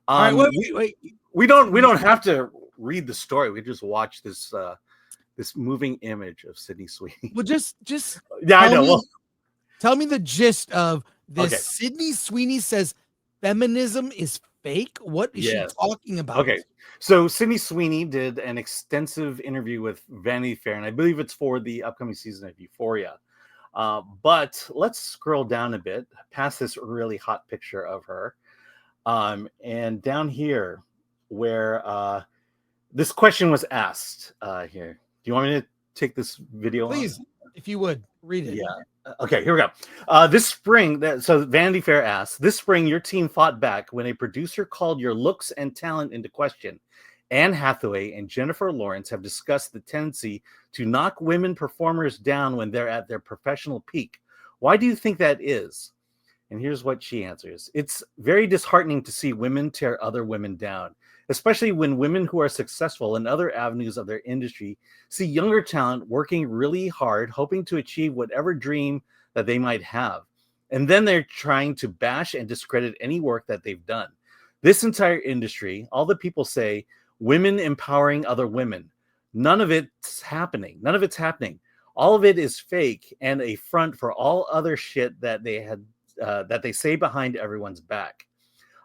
All right, wait. We don't have to read the story. We just watch this this moving image of Sydney Sweeney. Well, just yeah, I know. Tell me the gist of this. Okay. Sydney Sweeney says feminism is fake. What is she talking about? Okay. So Sydney Sweeney did an extensive interview with Vanity Fair, and I believe it's for the upcoming season of Euphoria. But let's scroll down a bit past this really hot picture of her. And down here where this question was asked here. Do you want me to take this video? Please, if you would, read it. Yeah. Okay, here we go. This spring, so Vanity Fair asked, this spring your team fought back when a producer called your looks and talent into question. Anne Hathaway and Jennifer Lawrence have discussed the tendency to knock women performers down when they're at their professional peak. Why do you think that is? And here's what she answers. It's very disheartening to see women tear other women down, especially when women who are successful in other avenues of their industry see younger talent working really hard, hoping to achieve whatever dream that they might have. And then they're trying to bash and discredit any work that they've done. This entire industry, all the people say, women empowering other women. None of it's happening. None of it's happening. All of it is fake and a front for all other shit that they say behind everyone's back.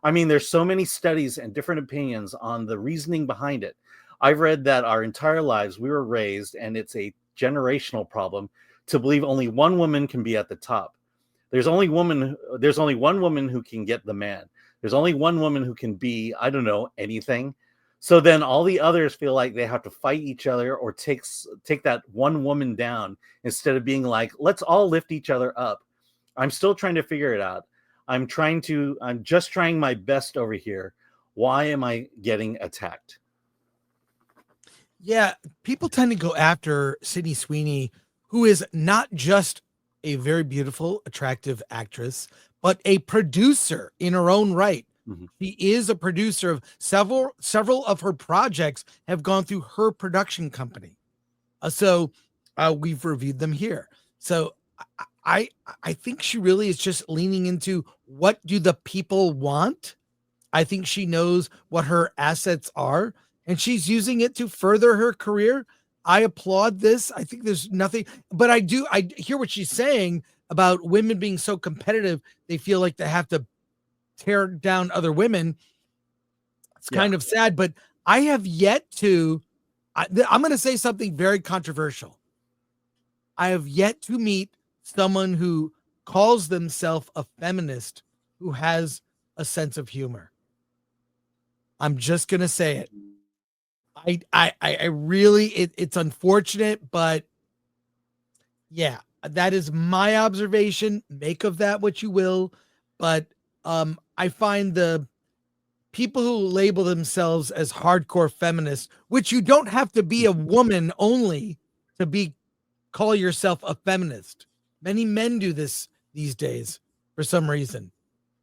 I mean, there's so many studies and different opinions on the reasoning behind it. I've read that our entire lives we were raised, and it's a generational problem, to believe only one woman can be at the top. There's only one woman who can get the man. There's only one woman who can be, I don't know, anything. So then all the others feel like they have to fight each other or take that one woman down instead of being like, let's all lift each other up. I'm still trying to figure it out. I'm just trying my best over here. Why am I getting attacked? Yeah, people tend to go after Sydney Sweeney, who is not just a very beautiful, attractive actress, but a producer in her own right. Mm-hmm. She is a producer of several of her projects have gone through her production company. So we've reviewed them here. So I think she really is just leaning into what do the people want. I think she knows what her assets are, and she's using it to further her career. I applaud this. I think there's nothing, but I hear what she's saying about women being so competitive. They feel like they have to tear down other women. It's kind of sad, but I have yet to, I'm going to say something very controversial. I have yet to meet someone who calls themselves a feminist who has a sense of humor. I'm just going to say it. I really, it's unfortunate, but yeah, that is my observation. Make of that what you will. But I find the people who label themselves as hardcore feminists, which you don't have to be a woman only to call yourself a feminist. Many men do this these days for some reason.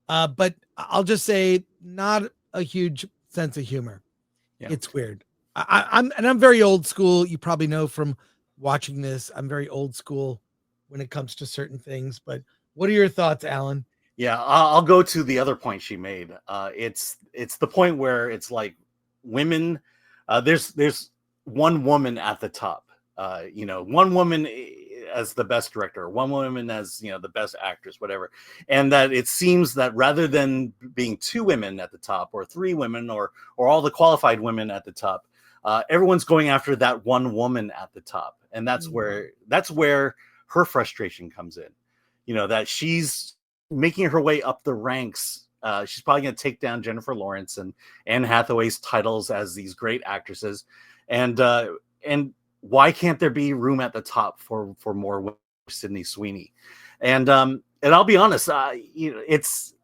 But I'll just say not a huge sense of humor. Yeah. It's weird. I'm very old school. You probably know from watching this, I'm very old school when it comes to certain things. But what are your thoughts, Alan? Yeah, I'll go to the other point she made. It's the point where it's like women. There's one woman at the top. One woman as the best director, one woman as the best actress, whatever. And that it seems that rather than being two women at the top, or three women, or all the qualified women at the top, everyone's going after that one woman at the top, and that's where her frustration comes in. That she's making her way up the ranks. She's probably going to take down Jennifer Lawrence and Anne Hathaway's titles as these great actresses, and why can't there be room at the top for more Sydney Sweeney? And I'll be honest, it's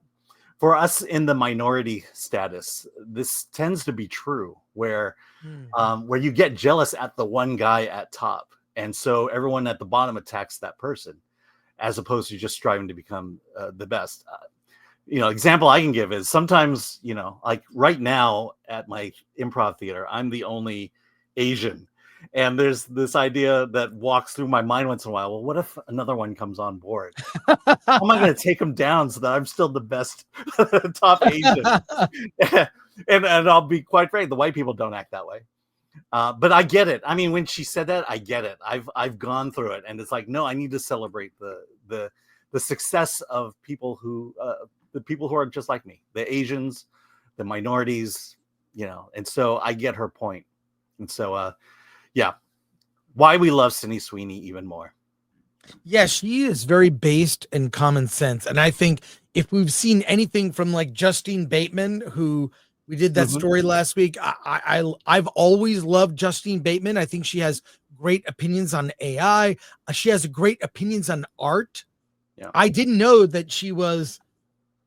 for us in the minority status. This tends to be true, where you get jealous at the one guy at top, and so everyone at the bottom attacks that person, as opposed to just striving to become the best. Example I can give is sometimes, like right now at my improv theater, I'm the only Asian. And there's this idea that walks through my mind once in a while. Well, what if another one comes on board? How am I going to take them down so that I'm still the best top Asian? and I'll be quite frank, the white people don't act that way. But I get it. I mean, when she said that, I get it. I've gone through it, and it's like, no, I need to celebrate the success of people who the people who are just like me, the Asians, the minorities, And so I get her point, and so yeah, why we love Sydney Sweeney even more. Yeah, she is very based in common sense, and I think if we've seen anything from like Justine Bateman, who we did that story last week, I've always loved Justine Bateman. I think she has great opinions on AI. She has great opinions on art. Yeah. I didn't know that she was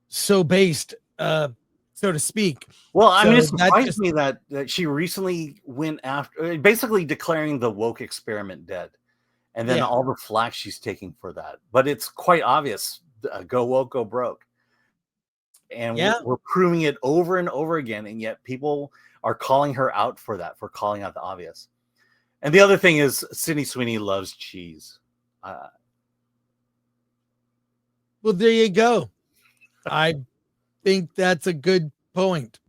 so based, so to speak. Well, I mean, it surprised me that she recently went after basically declaring the woke experiment dead. And then all the flack she's taking for that. But it's quite obvious, go woke, go broke. And we're proving it over and over again. And yet people are calling her out for that, for calling out the obvious. And the other thing is Sydney Sweeney loves cheese. Well, there you go. I think that's a good point.